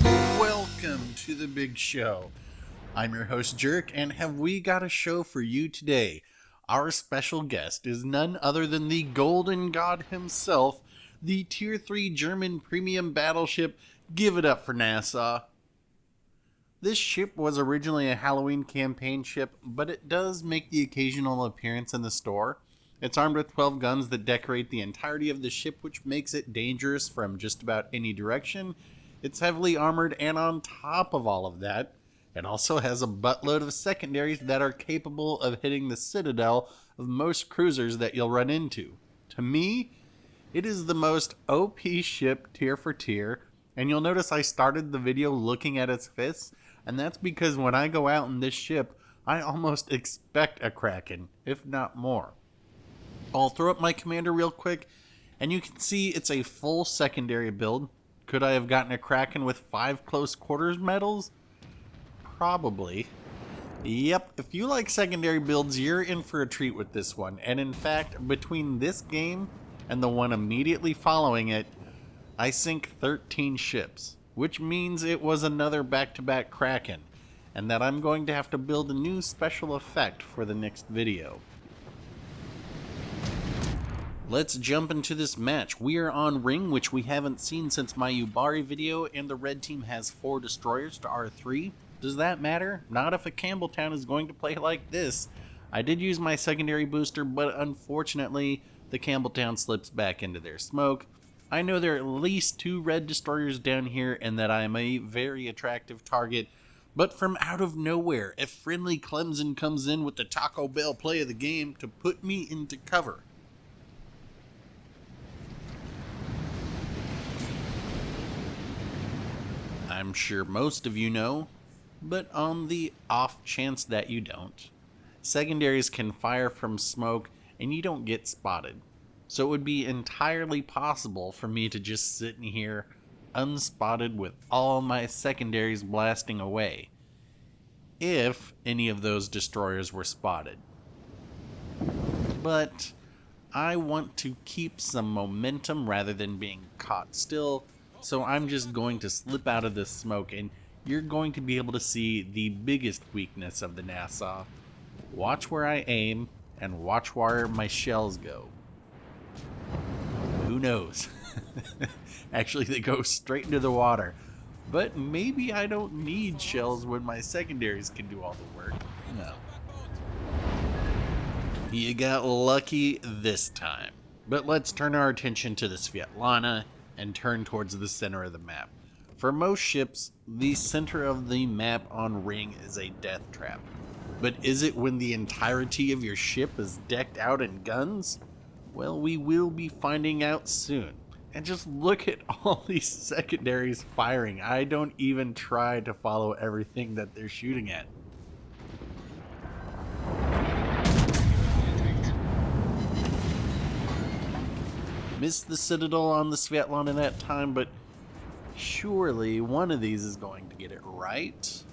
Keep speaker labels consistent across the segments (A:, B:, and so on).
A: welcome to the big show. I'm your host Jerk, and have we got a show for you today. Our special guest is none other than the Golden God himself, the Tier 3 German premium battleship. Give it up for Nassau. This ship was originally a Halloween campaign ship, but it does make the occasional appearance in the store. It's armed with 12 guns that decorate the entirety of the ship, which makes it dangerous from just about any direction. It's heavily armored, and on top of all of that, it also has a buttload of secondaries that are capable of hitting the citadel of most cruisers that you'll run into. To me, it is the most OP ship tier for tier, and you'll notice I started the video looking at its fists, and that's because when I go out in this ship, I almost expect a Kraken, if not more. I'll throw up my commander real quick, and you can see it's a full secondary build. Could I have gotten a Kraken with 5 close quarters medals? Probably. Yep, if you like secondary builds, you're in for a treat with this one. And in fact, between this game and the one immediately following it, I sink 13 ships, which means it was another back-to-back Kraken, and that I'm going to have to build a new special effect for the next video. Let's jump into this match. We are on Ring, which we haven't seen since my Yubari video, and the red team has 4 destroyers to our 3. Does that matter? Not if a Campbelltown is going to play like this. I did use my secondary booster, but unfortunately, the Campbelltown slips back into their smoke. I know there are at least 2 red destroyers down here, and that I am a very attractive target, but from out of nowhere, a friendly Clemson comes in with the Taco Bell play of the game to put me into cover. I'm sure most of you know, but on the off chance that you don't, secondaries can fire from smoke and you don't get spotted. So it would be entirely possible for me to just sit in here unspotted with all my secondaries blasting away, if any of those destroyers were spotted. But I want to keep some momentum rather than being caught still, so I'm just going to slip out of this smoke, and you're going to be able to see the biggest weakness of the Nassau. Watch where I aim, and watch where my shells go. Who knows? Actually, they go straight into the water. But maybe I don't need shells when my secondaries can do all the work. No. You got lucky this time. But let's turn our attention to the Svetlana and turn towards the center of the map. For most ships, the center of the map on Ring is a death trap. But is it when the entirety of your ship is decked out in guns? Well, we will be finding out soon. And just look at all these secondaries firing. I don't even try to follow everything that they're shooting at. Missed the Citadel on the Svetlana that time, but surely one of these is going to get it right.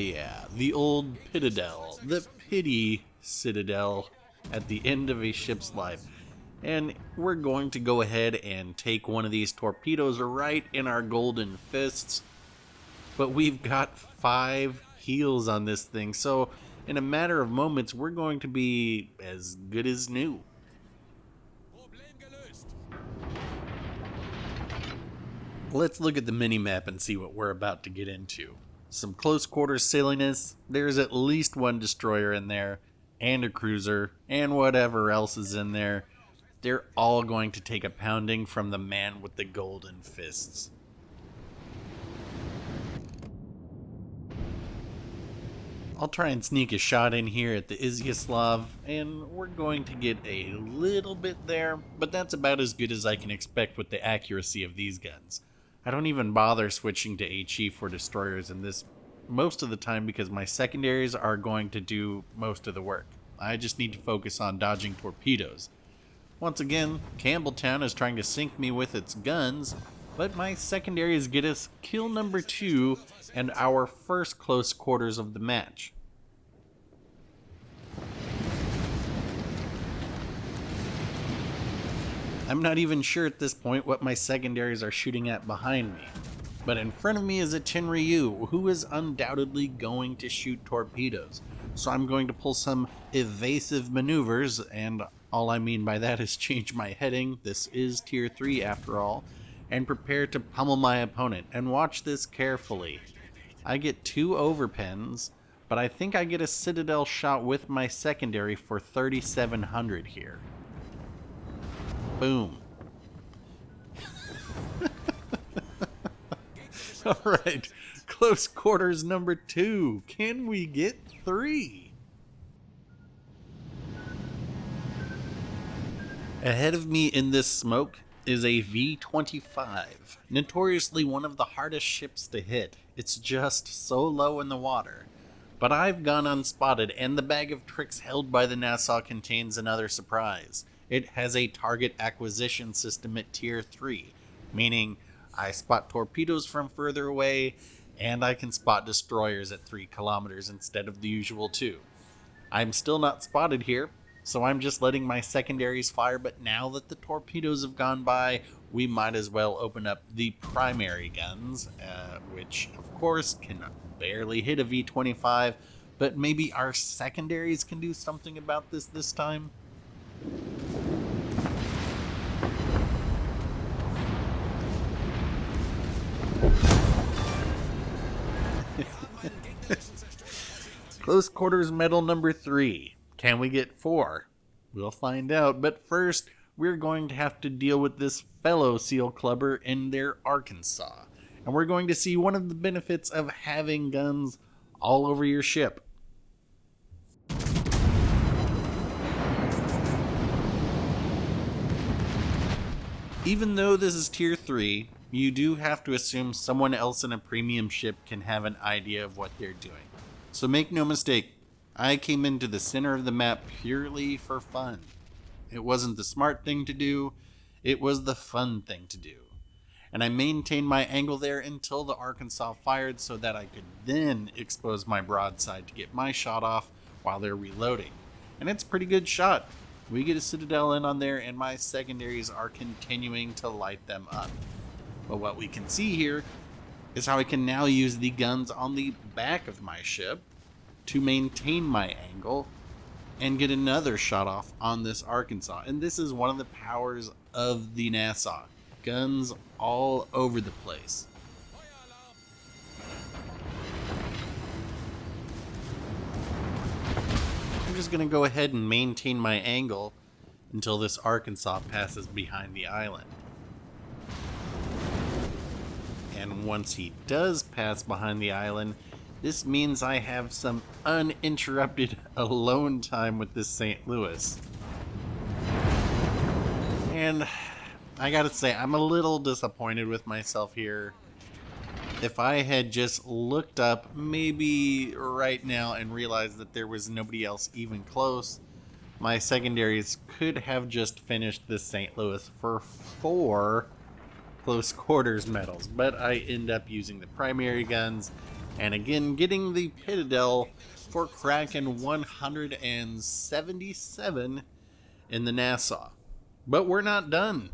A: Yeah, the old Pitadel, the pity citadel at the end of a ship's life. And we're going to go ahead and take one of these torpedoes right in our golden fists. But we've got 5 heals on this thing, so in a matter of moments, we're going to be as good as new. Let's look at the mini-map and see what we're about to get into. Some close quarters silliness, there's at least 1 destroyer in there, and a cruiser, and whatever else is in there. They're all going to take a pounding from the man with the golden fists. I'll try and sneak a shot in here at the Izyaslav, and we're going to get a little bit there, but that's about as good as I can expect with the accuracy of these guns. I don't even bother switching to HE for destroyers in this most of the time because my secondaries are going to do most of the work. I just need to focus on dodging torpedoes. Once again, Campbelltown is trying to sink me with its guns, but my secondaries get us kill number 2 and our first close quarters of the match. I'm not even sure at this point what my secondaries are shooting at behind me, but in front of me is a Tenryu who is undoubtedly going to shoot torpedoes, so I'm going to pull some evasive maneuvers, and all I mean by that is change my heading, this is tier 3 after all, and prepare to pummel my opponent, and watch this carefully. I get 2 overpens, but I think I get a Citadel shot with my secondary for 3,700 here. Boom. Alright, close quarters number 2. Can we get 3? Ahead of me in this smoke is a V-25, notoriously one of the hardest ships to hit. It's just so low in the water. But I've gone unspotted, and the bag of tricks held by the Nassau contains another surprise. It has a target acquisition system at tier 3, meaning I spot torpedoes from further away, and I can spot destroyers at 3 kilometers instead of the usual 2. I'm still not spotted here, so I'm just letting my secondaries fire, but now that the torpedoes have gone by, we might as well open up the primary guns, which of course can barely hit a V-25, but maybe our secondaries can do something about this time? Close quarters medal number 3. Can we get 4? We'll find out, but first we're going to have to deal with this fellow seal clubber in their Arkansas. And we're going to see one of the benefits of having guns all over your ship. Even though this is tier 3, you do have to assume someone else in a premium ship can have an idea of what they're doing. So make no mistake, I came into the center of the map purely for fun. It wasn't the smart thing to do, it was the fun thing to do. And I maintained my angle there until the Arkansas fired so that I could then expose my broadside to get my shot off while they're reloading. And it's a pretty good shot. We get a Citadel in on there and my secondaries are continuing to light them up. But what we can see here is how I can now use the guns on the back of my ship to maintain my angle and get another shot off on this Arkansas. And this is one of the powers of the Nassau. Guns all over the place. I'm just going to go ahead and maintain my angle until this Arkansas passes behind the island. And once he does pass behind the island, this means I have some uninterrupted alone time with this St. Louis. And I gotta say, I'm a little disappointed with myself here. If I had just looked up maybe right now and realized that there was nobody else even close, my secondaries could have just finished this St. Louis for 4 close quarters medals, but I end up using the primary guns and again getting the Citadel for Kraken 177 in the Nassau. But we're not done.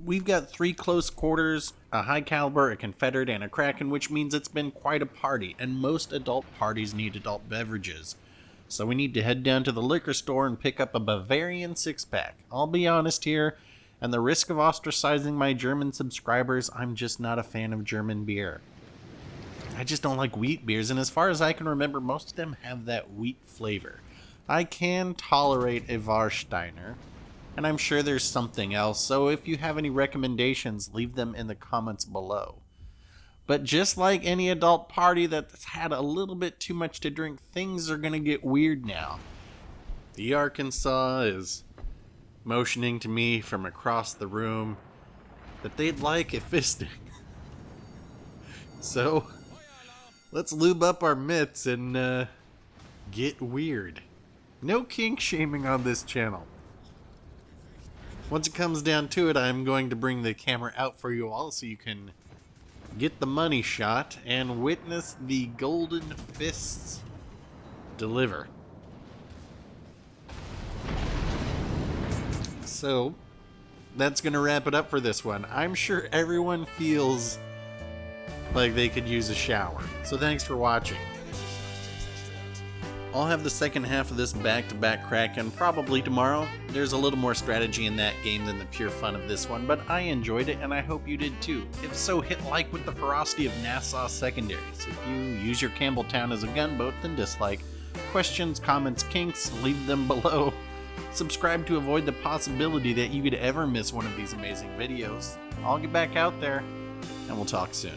A: We've got 3 close quarters, a high caliber, a Confederate, and a Kraken, which means it's been quite a party, and most adult parties need adult beverages. So we need to head down to the liquor store and pick up a Bavarian 6-pack. I'll be honest here, and the risk of ostracizing my German subscribers, I'm just not a fan of German beer. I just don't like wheat beers, and as far as I can remember, most of them have that wheat flavor. I can tolerate a Warsteiner, and I'm sure there's something else, so if you have any recommendations, leave them in the comments below. But just like any adult party that's had a little bit too much to drink, things are going to get weird now. The Arkansas is motioning to me from across the room that they'd like a fisting. So, let's lube up our mitts and get weird. No kink shaming on this channel. Once it comes down to it, I'm going to bring the camera out for you all so you can get the money shot and witness the golden fists deliver. So, that's going to wrap it up for this one. I'm sure everyone feels like they could use a shower. So thanks for watching. I'll have the second half of this back-to-back Kraken probably tomorrow. There's a little more strategy in that game than the pure fun of this one, but I enjoyed it and I hope you did too. If so, hit like with the ferocity of Nassau secondaries. If you use your Campbelltown as a gunboat, then dislike. Questions, comments, kinks, leave them below. Subscribe to avoid the possibility that you could ever miss one of these amazing videos. I'll get back out there, and we'll talk soon.